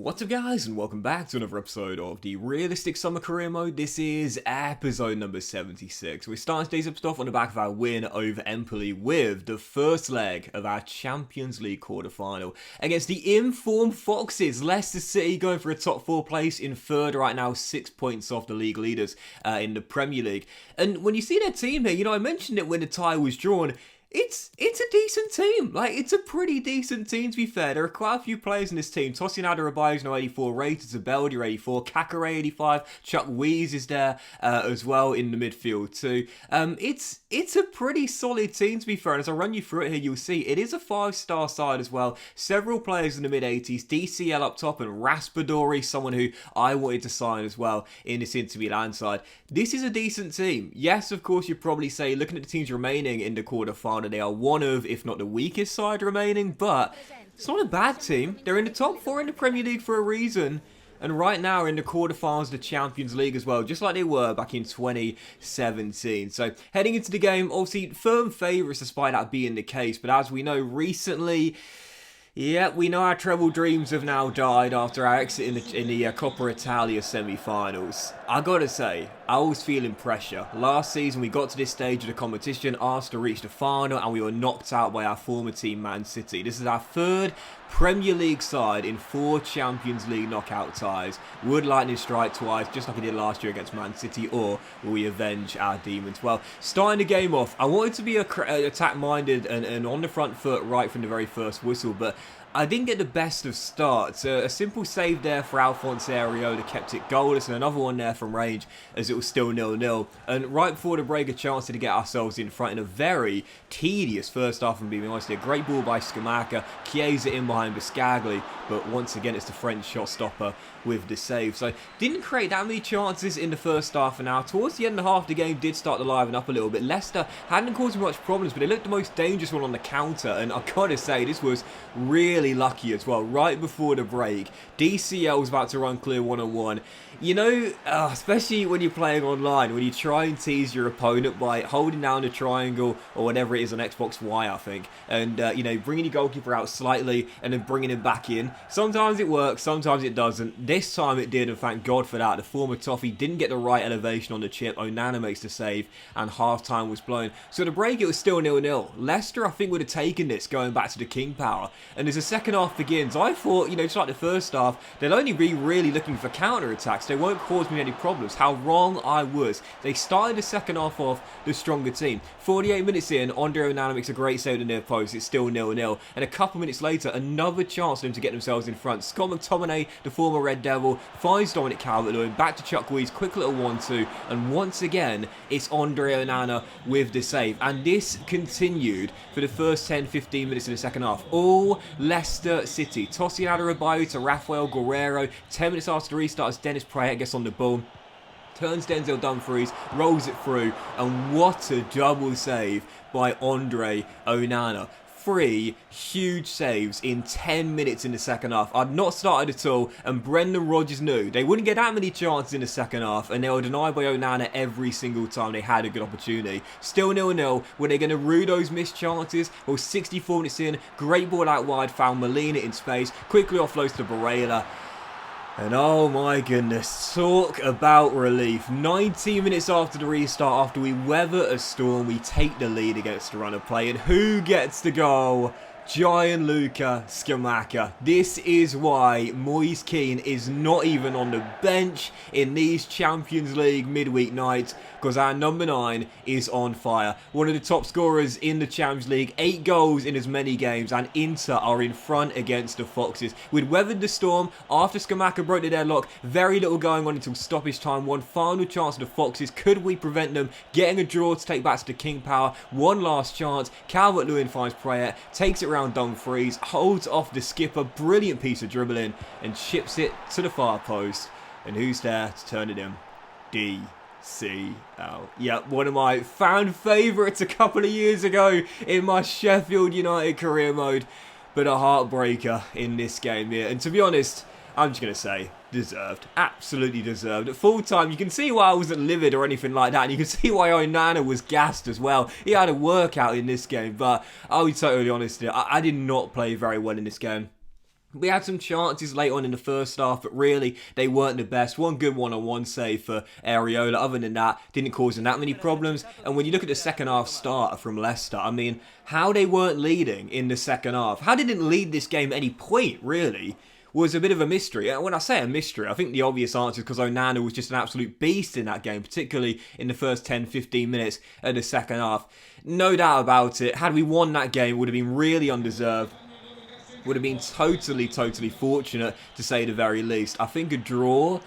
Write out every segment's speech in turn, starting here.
What's up guys, and welcome back to another episode of the Realistic Summer Career Mode. This is episode number 76. We're starting today's episode off on the back of our win over Napoli with the first leg of our Champions League quarter-final against the informed Foxes. Leicester City going for a top 4 place in third right now, 6 points off the league leaders in the Premier League. And when you see their team here, I mentioned it when the tie was drawn. It's a decent team. It's a pretty decent team, to be fair. There are quite a few players in this team. Tosin Adarabioyo's now 84 rated, Zabeldi 84, Kakare 85, Chuck Wees is there as well in the midfield too. It's a pretty solid team, to be fair. And as I run you through it here, you'll see it is a 5-star side as well. Several players in the mid-80s, DCL up top and Raspadori, someone who I wanted to sign as well in this Inter Milan side. This is a decent team. Yes, of course, you'd probably say, looking at the teams remaining in the quarter-final, they are one of, if not the weakest side remaining, but it's not a bad team. They're in the top 4 in the Premier League for a reason. And right now in the quarterfinals of the Champions League as well, just like they were back in 2017. So heading into the game, obviously firm favourites despite that being the case. But as we know recently, yeah, we know our treble dreams have now died after our exit in the Coppa Italia semi-finals. I gotta say, I was feeling pressure. Last season we got to this stage of the competition, asked to reach the final, and we were knocked out by our former team Man City. This is our third Premier League side in 4 Champions League knockout ties. Would lightning strike twice, just like we did last year against Man City, or will we avenge our demons? Well, starting the game off, I wanted to be attack-minded and on the front foot right from the very first whistle, but I didn't get the best of starts. A simple save there for Alphonse Areola kept it goalless, and another one there from range as it was still 0-0. And right before the break, a chance to get ourselves in front in a very tedious first half, and being honest, a great ball by Scamacca, Chiesa in behind Biscagli, but once again it's the French shot stopper with the save. So didn't create that many chances in the first half, and now towards the end of the half the game did start to liven up a little bit. Leicester hadn't caused much problems, but they looked the most dangerous one on the counter, and I've got to say this was really lucky as well. Right before the break, DCL was about to run clear one-on-one. You know, especially when you're playing online, when you try and tease your opponent by holding down the triangle or whatever it is on Xbox Y, I think, and bringing your goalkeeper out slightly and then bringing him back in. Sometimes it works, sometimes it doesn't. This time it did, and thank God for that. The former Toffee didn't get the right elevation on the chip. Onana makes the save, and half-time was blown. So the break, it was still 0-0. Leicester, I think, would have taken this going back to the King Power. And as the second half begins, I thought, just like the first half, they'll only be really looking for counter-attacks. They won't cause me any problems. How wrong I was. They started the second half off the stronger team. 48 minutes in, Andre Onana makes a great save in the near post. It's still 0-0. And a couple minutes later, another chance for them to get themselves in front. Scott McTominay, the former Red Devil, finds Dominic Calvert-Lewin. Back to Chuck Wees. Quick little 1-2. And once again, it's Andre Onana with the save. And this continued for the first 10-15 minutes in the second half. All Leicester City. Tosin Adarabioyo to Rafael Guerrero. 10 minutes after the restart, as Dennis Praet gets on the ball, turns Denzel Dumfries, rolls it through, and what a double save by Andre Onana. 3 huge saves in 10 minutes in the second half. I'd not started at all, and Brendan Rodgers knew they wouldn't get that many chances in the second half, and they were denied by Onana every single time they had a good opportunity. Still 0-0. Were they going to rue those missed chances? Well, 64 minutes in, great ball out wide, found Molina in space, quickly offloads to Barella. And oh my goodness, talk about relief. 19 minutes after the restart, after we weather a storm, we take the lead against the run of play. And who gets the goal? Gianluca Scamacca. This is why Moise Kean is not even on the bench in these Champions League midweek nights, because our number 9 is on fire. One of the top scorers in the Champions League, 8 goals in as many games, and Inter are in front against the Foxes. We'd weathered the storm after Scamacca broke the deadlock. Very little going on until stoppage time. One final chance of the Foxes. Could we prevent them getting a draw to take back to the King Power? One last chance. Calvert-Lewin finds Praet, takes it around Dumfries, holds off the skipper, brilliant piece of dribbling, and chips it to the far post. And who's there to turn it in? DCL. Yeah, one of my fan favourites a couple of years ago in my Sheffield United career mode, but a heartbreaker in this game here. And to be honest, I'm just going to say, deserved. Absolutely deserved. At full time, you can see why I wasn't livid or anything like that, and you can see why Onana was gassed as well. He had a workout in this game, but I'll be totally honest here, I did not play very well in this game. We had some chances late on in the first half, but really they weren't the best. One good one-on-one save for Areola. Other than that, didn't cause them that many problems. And when you look at the second half start from Leicester, I mean, how they weren't leading in the second half, how they didn't lead this game at any point, really, was a bit of a mystery. And when I say a mystery, I think the obvious answer is because Onana was just an absolute beast in that game, particularly in the first 10-15 minutes of the second half. No doubt about it. Had we won that game, it would have been really undeserved. Would have been totally fortunate, to say the very least. I think a draw,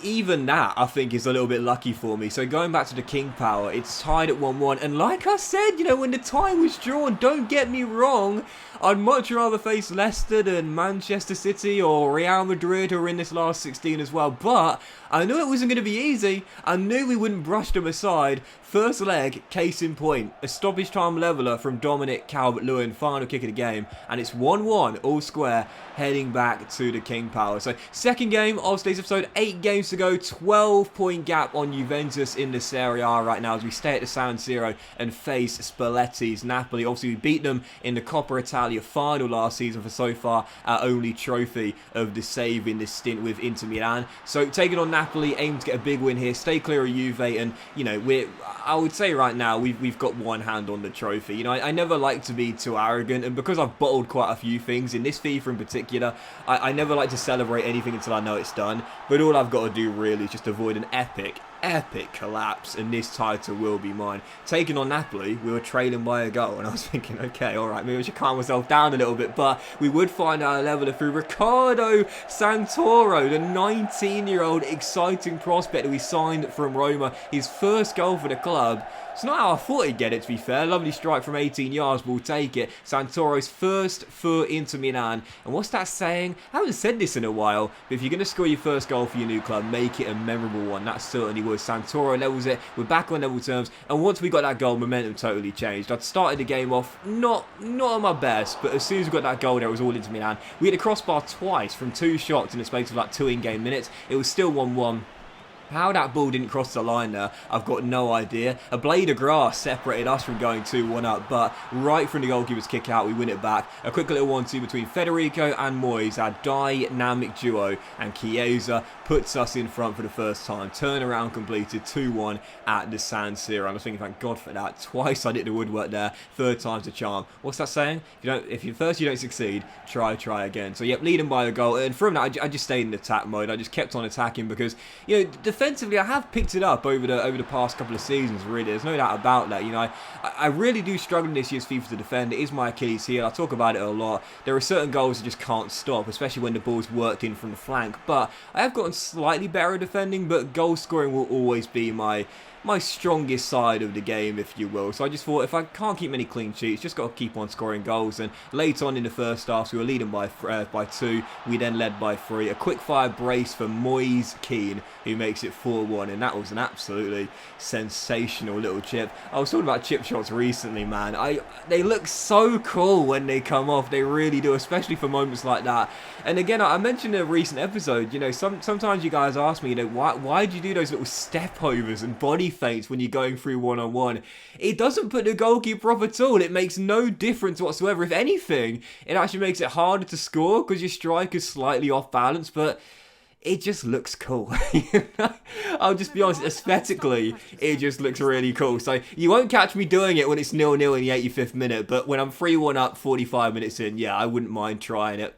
even that, I think, is a little bit lucky for me. So going back to the King Power, it's tied at 1-1. And like I said, you know, when the tie was drawn, don't get me wrong, I'd much rather face Leicester than Manchester City or Real Madrid, who are in this last 16 as well. But I knew it wasn't going to be easy. I knew we wouldn't brush them aside. First leg, case in point, a stoppage time leveller from Dominic Calvert-Lewin, final kick of the game, and it's 1-1, all square, heading back to the King Power. So second game of today's episode, 8 games to go, 12-point gap on Juventus in the Serie A right now as we stay at the San Siro and face Spalletti's Napoli. Obviously, we beat them in the Coppa Italia final last season for so far our only trophy of the save in this stint with Inter Milan. So taking on Napoli, aim to get a big win here, stay clear of Juve, and you know, I would say right now we've got one hand on the trophy. You know, I never like to be too arrogant, and because I've bottled quite a few things in this FIFA in particular, I never like to celebrate anything until I know it's done. But all I've got to do really is just avoid an epic collapse, and this title will be mine. Taking on Napoli, we were trailing by a goal, and I was thinking, okay, alright, maybe I should calm myself down a little bit, but we would find out a leveller through Riccardo Santoro, the 19-year-old exciting prospect that we signed from Roma, his first goal for the club. It's not how I thought he'd get it, to be fair. Lovely strike from 18 yards, we'll take it. Santoro's first for Inter Milan. And what's that saying? I haven't said this in a while, but if you're going to score your first goal for your new club, make it a memorable one. That certainly was. Santoro levels it. We're back on level terms. And once we got that goal, momentum totally changed. I'd started the game off not on my best, but as soon as we got that goal there, it was all Inter Milan. We hit the crossbar twice from 2 shots in the space of like 2 in-game minutes. It was still 1-1. How that ball didn't cross the line there, I've got no idea. A blade of grass separated us from going 2-1 up, but right from the goalkeeper's kick out, we win it back. A quick little 1-2 between Federico and Moyes, our dynamic duo, and Chiesa puts us in front for the first time. Turnaround completed, 2-1 at the San Siro. And I was thinking, thank God for that. Twice I did the woodwork there, third time's a charm. What's that saying? If you first you don't succeed, try again. So yep, leading by a goal, and from that I just stayed in attack mode. I just kept on attacking because, you know, defensively I have picked it up over the past couple of seasons. Really, there's no doubt about that. You know, I really do struggle in this year's FIFA to defend. It is my Achilles heel. I talk about it a lot. There are certain goals I just can't stop, especially when the ball's worked in from the flank. But I have gotten slightly better at defending, but goal scoring will always be my strongest side of the game, if you will. So I just thought, if I can't keep many clean sheets, just got to keep on scoring goals. And late on in the first half, we were leading by 2. We then led by 3. A quick fire brace for Moise Keane, who makes it 4-1, and that was an absolutely sensational little chip. I was talking about chip shots recently, man. They look so cool when they come off. They really do, especially for moments like that. And again, I mentioned in a recent episode, you know, sometimes you guys ask me, you know, why do you do those little step overs and body feints when you're going through one-on-one? It doesn't put the goalkeeper off at all. It makes no difference whatsoever. If anything, it actually makes it harder to score because your striker's slightly off balance, but it just looks cool. I'll just be honest, aesthetically, it just looks really cool. So you won't catch me doing it when it's 0-0 in the 85th minute, but when I'm 3-1 up 45 minutes in, yeah, I wouldn't mind trying it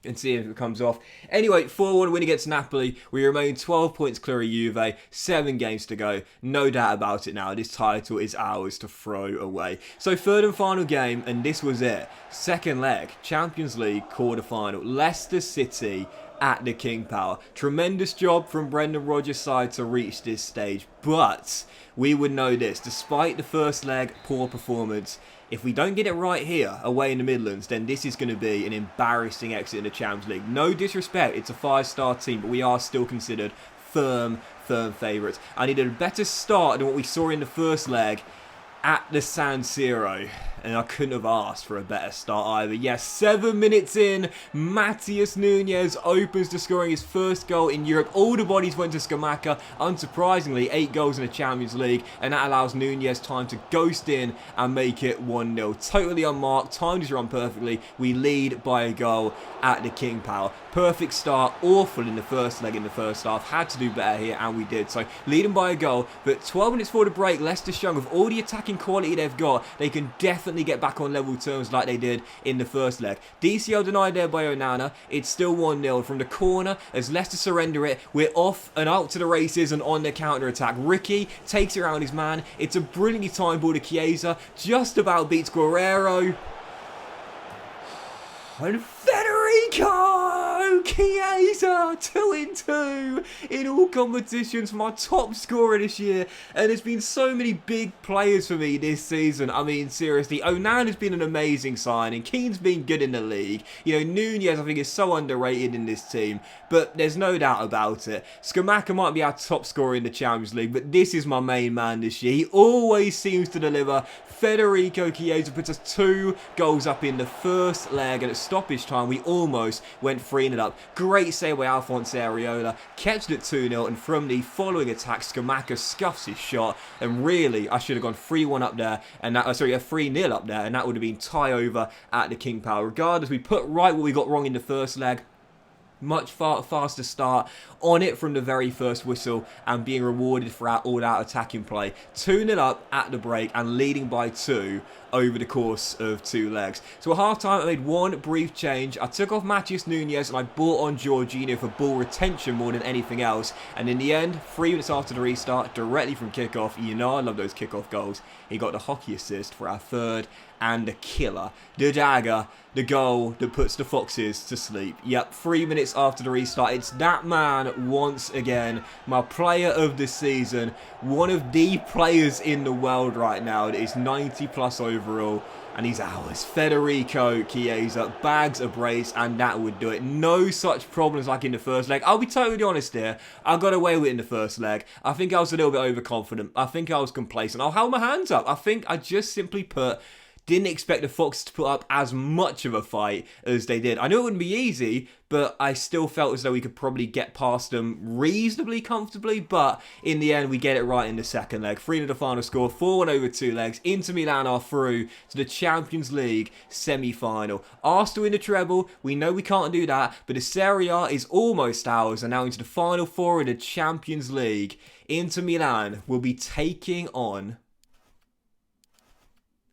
and see if it comes off. Anyway, 4-1 win against Napoli. We remain 12 points clear of Juve. 7 games to go. No doubt about it now. This title is ours to throw away. So third and final game, and this was it. Second leg, Champions League quarter-final. Leicester City at the King Power. Tremendous job from Brendan Rodgers' side to reach this stage, but we would know this. Despite the first leg poor performance, if we don't get it right here, away in the Midlands, then this is going to be an embarrassing exit in the Champions League. No disrespect, it's a 5-star team, but we are still considered firm favourites. I needed a better start than what we saw in the first leg at the San Siro. and I couldn't have asked for a better start either. Yes, 7 minutes in, Matheus Nunes opens to scoring his first goal in Europe. All the bodies went to Scamacca. Unsurprisingly, 8 goals in the Champions League, and that allows Nunes time to ghost in and make it 1-0. Totally unmarked, timed his run perfectly. We lead by a goal at the King Power. Perfect start, awful in the first leg in the first half. Had to do better here, and we did. So, leading by a goal, but 12 minutes before the break, Leicester showing with all the attacking quality they've got, they can definitely get back on level terms like they did in the first leg. DCL denied there by Onana. It's still 1-0 from the corner. As Leicester surrender it, we're off and out to the races and on the counter-attack. Ricky takes it around his man. It's a brilliantly timed ball to Chiesa. Just about beats Guerrero. And Federico Chiesa, 2-2 in all competitions, my top scorer this year. And there's been so many big players for me this season. I mean, seriously, Onana's been an amazing signing. Keane's been good in the league. You know, Nunes, I think, is so underrated in this team. But there's no doubt about it. Scamacca might be our top scorer in the Champions League, but this is my main man this year. He always seems to deliver. Federico Chiesa puts us 2 goals up in the first leg, and at stoppage time, we almost went 3-0 up. Great save by Alphonse Areola, catched it 2-0, and from the following attack, Scamacca scuffs his shot, and really, I should have gone 3-1 up there, and that, 3-0 up there, and that would have been tie over at the King Power. Regardless, we put right what we got wrong in the first leg. Much faster start on it from the very first whistle and being rewarded for our all-out attacking play. 2-0 up at the break and leading by 2 over the course of 2 legs. So at half-time, I made one brief change. I took off Matheus Nunes and I brought on Jorginho for ball retention more than anything else. And in the end, 3 minutes after the restart, directly from kickoff, you know I love those kickoff goals, he got the hockey assist for our third and the killer, the dagger, the goal that puts the Foxes to sleep. Yep, 3 minutes after the restart, it's that man once again, my player of the season, one of the players in the world right now that is 90 plus overall, and he's ours. Federico Chiesa bags a brace, and that would do it. No such problems like in the first leg. I'll be totally honest here. I got away with it in the first leg. I think I was a little bit overconfident. I think I was complacent. I'll hold my hands up. I think I just simply didn't expect the Foxes to put up as much of a fight as they did. I knew it wouldn't be easy, but I still felt as though we could probably get past them reasonably comfortably. But in the end, we get it right in the second leg. 3-0 the final score, 4-1 over 2 legs. Inter Milan are through to the Champions League semi-final. Arsenal in the treble, we know we can't do that, but the Serie A is almost ours, and now into the final 4 of the Champions League. Inter Milan will be taking on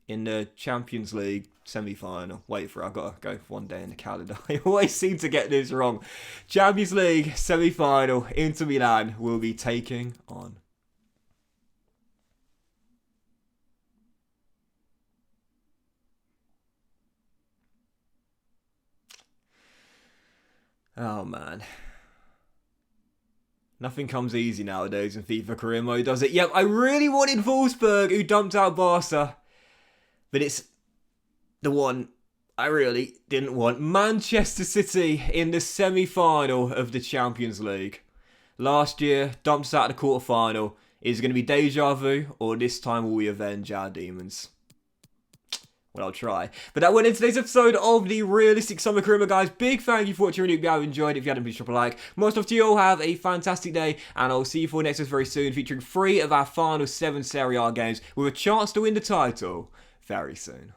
in the Champions League semi-final. Wait for it, I've got to go for one day in the calendar. I always seem to get this wrong. Champions League semi-final, Inter Milan will be taking on. Oh man. Nothing comes easy nowadays in FIFA career mode, does it? Yep, I really wanted Wolfsburg, who dumped out Barca. But it's the one I really didn't want. Manchester City in the semi-final of the Champions League. Last year, dumps out of the quarter-final. Is it going to be deja vu, or this time will we avenge our demons? Well, I'll try. But that went in today's episode of the Realistic Summer Career, guys. Big thank you for watching. Really hope you have enjoyed. If you hadn't, please drop a like. Most of you all have a fantastic day, and I'll see you for next episode very soon, featuring 3 of our final 7 Serie A games with a chance to win the title very soon.